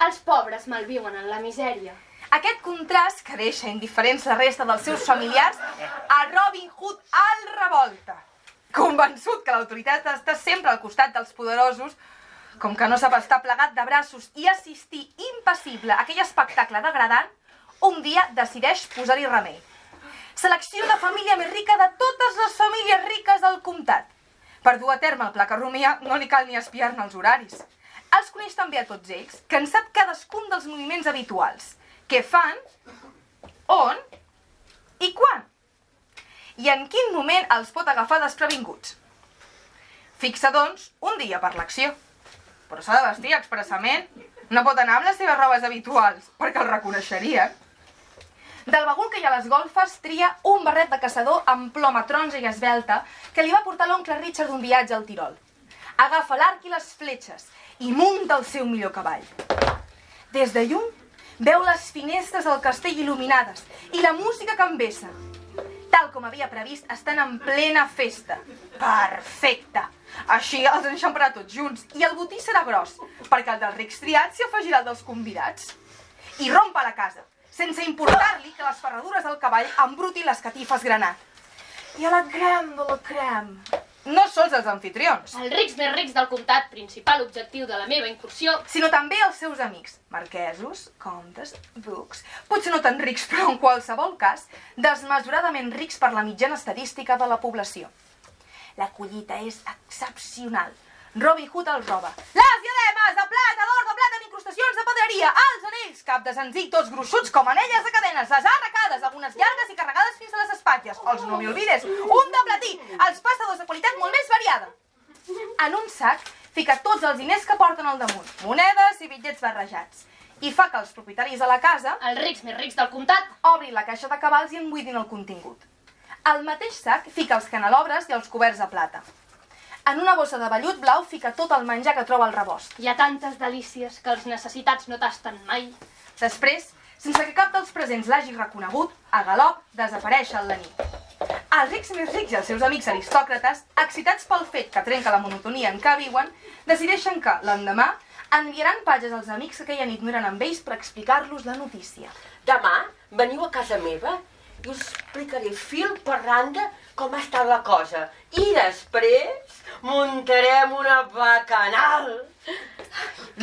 els pobres malviuen en la misèria. Aquest contrast que deixa indiferents la resta dels seus familiars, a Robin Hood el revolta. Convençut que l'autoritat està sempre al costat dels poderosos, com que no sap estar plegat de braços i assistir impassible a aquell espectacle degradant, un dia decideix posar-hi remei. Selecciona la família més rica de totes les famílies riques del comtat. Per dur a terme el pla que rumia no li cal ni espiar-ne els horaris. Els coneix també a tots ells, que en sap cadascun dels moviments habituals. Què fan, on i quan. I en quin moment els pot agafar desprevinguts. Fixa, doncs, un dia per l'acció. Però s'ha de vestir expressament. No pot anar amb les seves robes habituals, perquè el reconeixerien. Del bagul que hi ha a les golfes tria un barret de caçador amb ploma taronja i esvelta que li va portar l'oncle Richard d'un viatge al Tirol. Agafa l'arc i les fletxes i munta el seu millor cavall. Des de lluny veu les finestres del castell il·luminades i la música que envessa. Tal com havia previst, estan en plena festa. Perfecte! Així els enxamparà tots junts i el botí serà gros, perquè el dels rics triats s'hi afegirà el dels convidats. I rompa la casa, sense importar-li que les ferradures del cavall embrutin les catifes granat. I a la crème de la crème. No sols els anfitrions, Els rics més rics del comtat, principal objectiu de la meva incursió, sinó també els seus amics, marquesos, comtes, ducs, potser no tan rics, però en qualsevol cas, desmesuradament rics per la mitjana estadística de la població. La collita és excepcional. Robin Hood els roba les diademes de plata, d'or, de plata, amb incrustacions de pedreria, els anells, cap de senzill, tots gruixuts com anelles de cadenes, les arracades, algunes llargues i carregades fins a les espatlles, els no m'hi oblides, un de platí, els passadors de qualitat molt més variada. En un sac fica tots els diners que porten al damunt, monedes i bitllets barrejats, i fa que els propietaris de la casa, els rics més rics del comtat, obrin la caixa de cabals i en buidin el contingut. Al mateix sac fica els canelobres i els coberts de plata. En una bossa de vellut blau fica tot el menjar que troba al rebost. hi ha tantes delícies que els necessitats no tasten mai. Després, sense que cap dels presents l'hagi reconegut, a galop desapareix la nit. Els rics més rics i els seus amics aristòcrates, excitats pel fet que trenca la monotonia en què viuen, decideixen que, l'endemà, enviaran patges als amics que aquella nit no eren amb ells per explicar-los la notícia. Demà veniu a casa meva i us explicaré fil per randa com ha estat la cosa. I després muntarem una bacanal.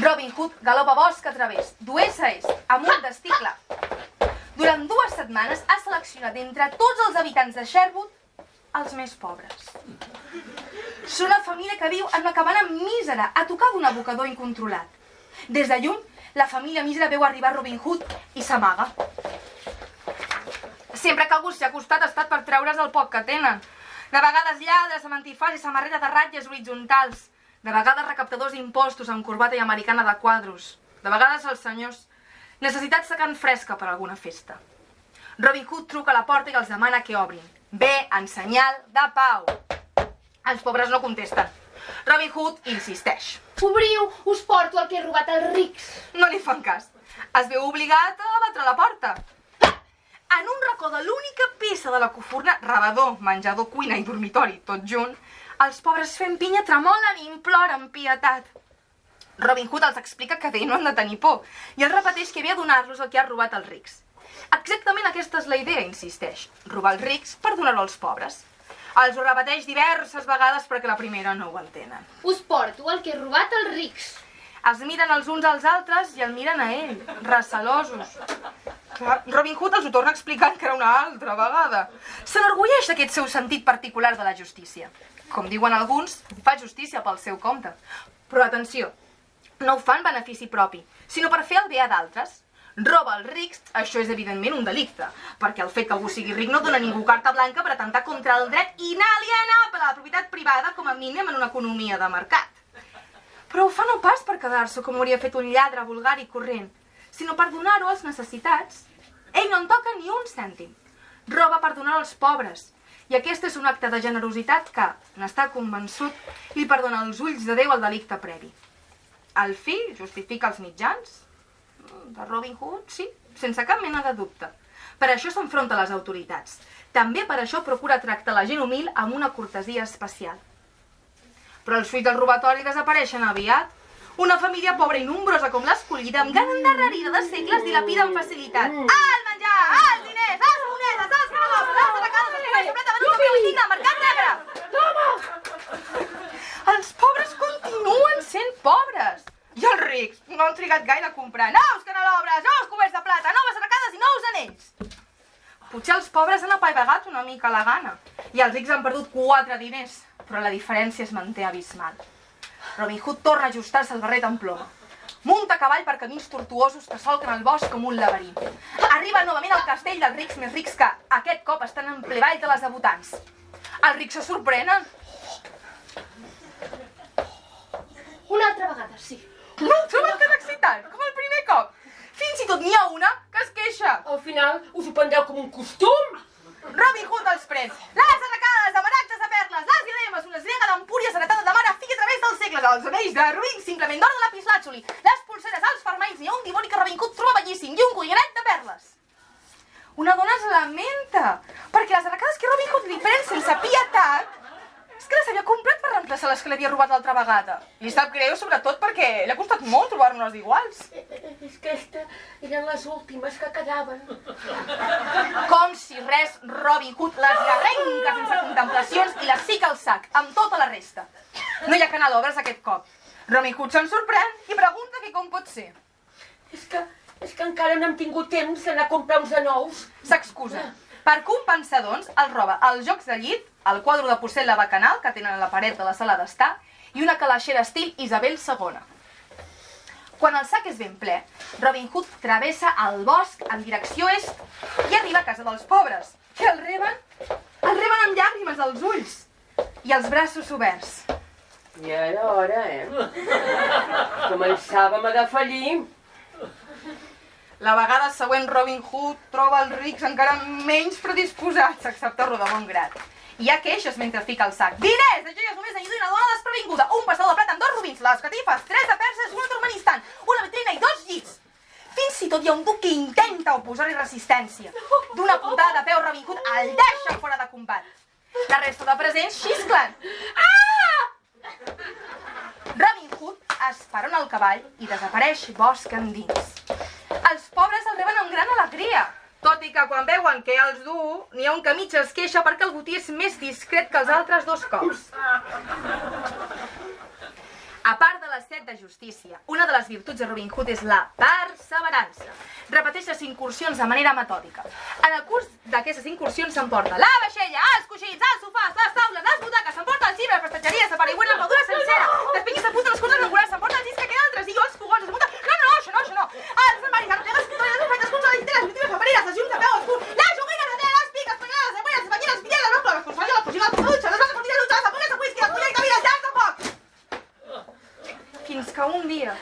Robin Hood galopa bosc a través, d'oest a est, amb un destí clar. Durant 2 setmanes ha seleccionat entre tots els habitants de Sherwood els més pobres. Són una família que viu en una cabana mísera, a tocar d'un abocador incontrolat. Des de lluny, la família mísera veu arribar Robin Hood i s'amaga. Sempre que algú s'hi ha acostat ha estat per treure's el poc que tenen. De vegades lladres amb antifàs i samarreta de ratlles horitzontals. De vegades recaptadors d'impostos amb corbata i americana de quadros. De vegades els senyors necessitats de carn fresca per a alguna festa. Robin Hood truca a la porta i els demana que obrin. Ve en senyal de pau. Els pobres no contesten. Robin Hood insisteix. Obriu, us porto el que he robat als rics. No li fan cas. Es veu obligat a batre la porta. En un racó de l'única peça de la coforna, rebedor, menjador, cuina i dormitori, tot junt, els pobres fent pinya tremolen i imploren pietat. Robin Hood els explica que bé no han de tenir por i els repeteix que ve a donar-los el que ha robat als rics. Exactament aquesta és la idea, insisteix. Robar els rics per donar-ho als pobres. Els ho repeteix diverses vegades perquè la primera no ho entenen. Us porto el que he robat als rics. Es miren els uns als altres i el miren a ell, recelosos. Clar, Robin Hood els ho torna explicant que era una altra vegada. S'enorgulleix d'aquest seu sentit particular de la justícia. Com diuen alguns, fa justícia pel seu compte. Però atenció, no ho fa en benefici propi, sinó per fer el bé a d'altres. Roba els rics, això és evidentment un delicte, perquè el fet que algú sigui ric no dona ningú carta blanca per atentar contra el dret inalienable a la propietat privada com a mínim en una economia de mercat. Però ho fa no pas per quedar-se com hauria fet un lladre vulgar i corrent, sinó per donar-ho als necessitats. Ell no en toca ni un cèntim. Roba per donar als pobres. I aquest és un acte de generositat que, n'està convençut, li perdona els ulls de Déu el delicte previ. El fi justifica els mitjans? De Robin Hood, sí, sense cap mena de dubte. Per això s'enfronta a les autoritats. També per això procura tractar la gent humil amb una cortesia especial. Però els fills del robatori desapareixen aviat. Una família pobra i nombrosa com l'escollida, amb gran endarrerida de segles, dilapida amb facilitat. El menjar, els diners, les monedes, els canelobres, les arracades, el comerç complet, venut a preu digne, mercat negre. Els pobres continuen sent pobres. I els rics no han trigat gaire a comprar nous canelobres, nous coberts de plata, noves arracades i nous anells. Potser els pobres han apaivagat una mica la gana i els rics han perdut 4 diners, però la diferència es manté abismal. Robin Hood torna a ajustar-se el barret en ploma. Munta a cavall per camins tortuosos que solquen el bosc com un laberint. Arriba novament al castell dels rics més rics que, aquest cop, estan en ple ball de les debutants. Els rics se sorprenen. Una altra vegada, sí. No ho troben tan excitant, com el primer cop. Fins i tot n'hi ha una que es queixa. Al final us ho prendreu com un costum. Robin Hood els pren. Les arracades de maragdes de perles, les diademes, una esgrega d'empúries heretada de mare a fill a través dels segles, els anells de rubí simplement d'or de lapislàtzuli, les pulseres, els fermalls, n'hi ha un dimoni que Robin Hood troba bellíssim i un collaret de perles. Una dona es lamenta, perquè les arracades que Robin Hood li pren sense pietat és que les havia comprat per reemplaçar les que li havia robat l'altra vegada. I sap greu, sobretot, perquè li ha costat molt trobar-ne unes d'iguals. És que aquestes eren les últimes que quedaven. Com si res, Robin Hood les arrenca sense contemplacions i les fica al sac, amb tota la resta. No hi ha canelobres aquest cop. Robin Hood se'n sorprèn i pregunta que com pot ser. És que encara no hem tingut temps d'anar a comprar uns de nous. S'excusa. Per compensar, doncs, els roba els jocs de llit, el quadre de porcella bacanal que tenen a la paret de la sala d'estar i una calaixera estil Isabel II. Quan el sac és ben ple, Robin Hood travessa el bosc en direcció est i arriba a casa dels pobres, que el reben amb llàgrimes als ulls i els braços oberts. Ja era hora, Començàvem a defallir. La vegada següent Robin Hood troba els rics encara menys predisposats, excepte rodar bon grat. Hi ha queixes mentre fica el sac. Diners! De joies només n'hi ha una dona desprevinguda, un passador de plata amb 2 robins, les catifes, 3 de perses, un turmanistant, una vitrina i 2 llits. Fins i tot hi ha un duc que intenta oposar-hi resistència. D'una puntada de peu Robin Hood el deixa fora de combat. La resta de presents xisclen. Robin Hood esperona el cavall i desapareix bosc endins. Els pobres el reben amb gran alegria, tot i que quan veuen que els du, n'hi ha un que mig es queixa perquè el botí és més discret que els altres 2 cops. A part de la set de justícia, una de les virtuts de Robin Hood és la perseverança. Repeteix les incursions de manera metòdica. En el curs d'aquestes incursions s'emporta la vaixella, els coixins, els sofàs, les taules, les butaques, s'emporta els llibres, les prestatgeries, s'aparigüen l'armadura sencera, despenyis de puta les coses angulars, s'emporta el disc que queda altres i els fogons, s'emporta... No, això no. Els armaris, les rotelles, les cutones, les ofetes, les consoles, les últimes papereres, les llums de peu oscur, les joguines, les teles, les piques, les panyeres, les banyes, les banyes, les banyes, les consoles, les cosines, les dutxes, les bases partits de dutxes, les apuntes de whisky, les fulles de vida, els llars de foc. Fins que un dia,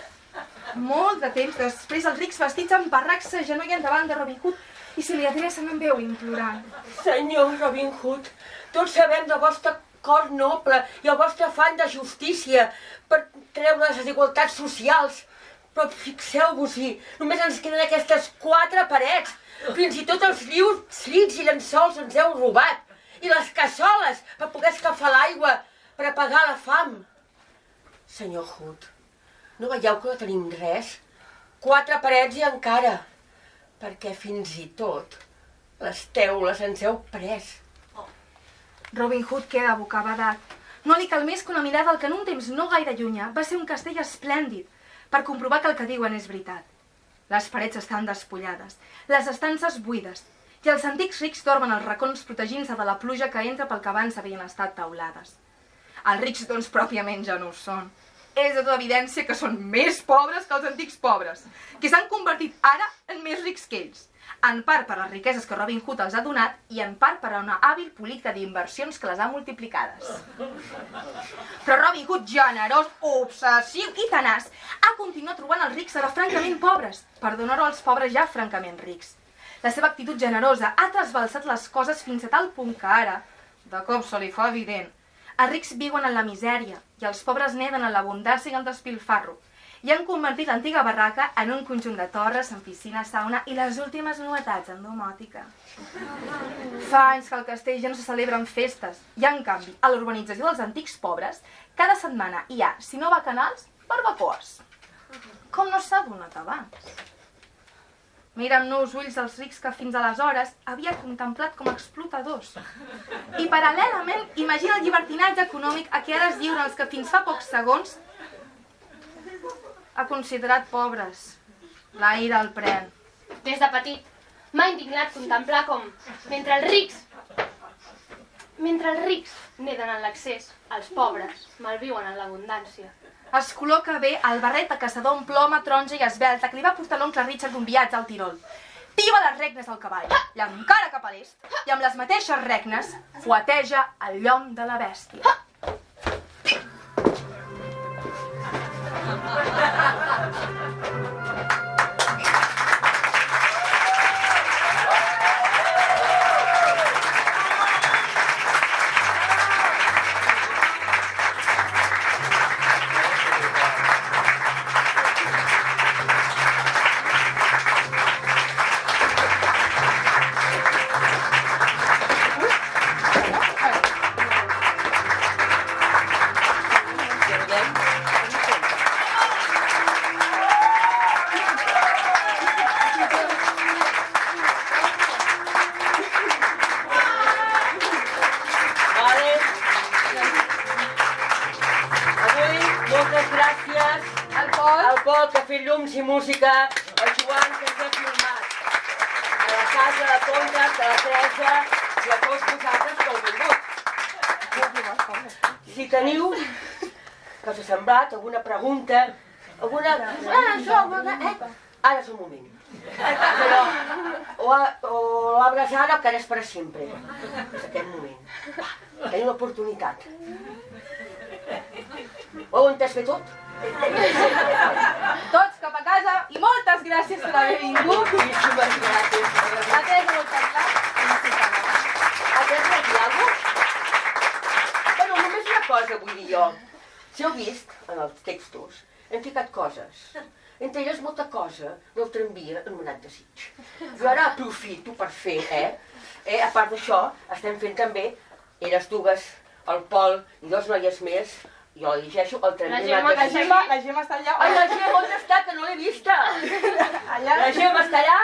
molt de temps després, els rics vestits amb barracs s'agenollen davant de Robin Hood i se li adrecen amb veu implorant. Senyor Robin Hood, tots sabem del vostre cor noble i el vostre afany de justícia per treure les desigualtats socials. Però fixeu-vos-hi, només ens queden aquestes 4 parets. Fins i tot els llits i llençols ens heu robat. I les cassoles per poder escalfar l'aigua, per apagar la fam. Senyor Hood, no veieu que no tenim res? 4 parets i encara. Perquè fins i tot les teules ens heu pres. Robin Hood queda bocabadat. No li cal més que una mirada al que en un temps no gaire llunyà va ser un castell esplèndid per comprovar que el que diuen és veritat. Les parets estan despullades, les estances buides, i els antics rics dormen als racons protegint-se de la pluja que entra pel que abans havien estat teulades. Els rics, doncs, pròpiament ja no ho són. És de tota evidència que són més pobres que els antics pobres, que s'han convertit ara en més rics que ells, en part per les riqueses que Robin Hood els ha donat i en part per una hàbil política d'inversions que les ha multiplicades. Però Robin Hood, generós, obsessiu i tenaç, ha continuat trobant els rics ara francament pobres, per donar-ho als pobres ja francament rics. La seva actitud generosa ha trasbalsat les coses fins a tal punt que ara, de cop se li fa evident, els rics viuen en la misèria i els pobres neden en l'abundància i el despilfarro i han convertit l'antiga barraca en un conjunt de torres amb piscina, sauna i les últimes novetats en domòtica. Fa anys que al castell ja no se celebren festes i, en canvi, a l'urbanització dels antics pobres, cada setmana hi ha, si no bacanals, barbacoes. Com no s'ha donat abans? Mira amb nous ulls els rics que fins aleshores havia contemplat com a explotadors. I paral·lelament imagina el llibertinatge econòmic a què ara es lliuren els que fins fa pocs segons ha considerat pobres. La ira el pren. Des de petit m'ha indignat contemplar com, mentre els rics neden en l'accés, els pobres malviuen en l'abundància. Es col·loca bé el barret de caçador amb ploma, taronja i esvelta que li va portar l'oncle Richard d'un viatge al Tirol. Tiba les regnes al cavall, l'encara cap a l'est, i amb les mateixes regnes fueteja el llom de la bèstia. Llums i música, el Joan que ens ha filmat, a la casa de Contes, de la Teresa i a tots vosaltres que heu vingut. Si teniu, que us ha semblat, alguna pregunta, alguna... Ara és el moment. Però o obres ara o quedes per sempre. És aquest moment. Tenim l'oportunitat. Ho heu entès bé tot? Tots cap a casa i moltes gràcies per haver vingut. Moltíssimes gràcies. A Teresa vol parlar? A Teresa vol dir alguna cosa? Bueno, només una cosa vull dir jo. Si heu vist, en els textos, hem ficat coses. Entre elles molta cosa del tramvia anomenat desig. Jo ara aprofito per fer, a part d'això, estem fent també Eres dues, el Pol i 2 noies més. Jo llegeixo el La Transmet Gemma, de que Sis. La Gemma està allà. Ai, la Gemma, on està? Que no l'he vista. Allà. La Gemma està allà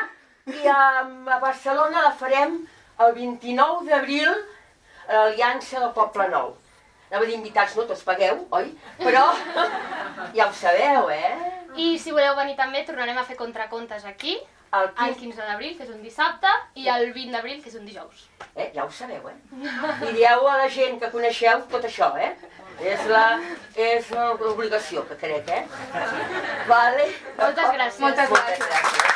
i a Barcelona la farem el 29 d'abril a l'Aliança del Poble Nou. Anava a dir invitats, no tots pagueu, oi? Però ja ho sabeu, I si voleu venir també, tornarem a fer contracontes aquí, el 15 d'abril, que és un dissabte, i el 20 d'abril, que és un dijous. Ja ho sabeu, I dieu a la gent que coneixeu tot això, És l'obligació que crec, Vale? Moltes gràcies. Moltes gràcies.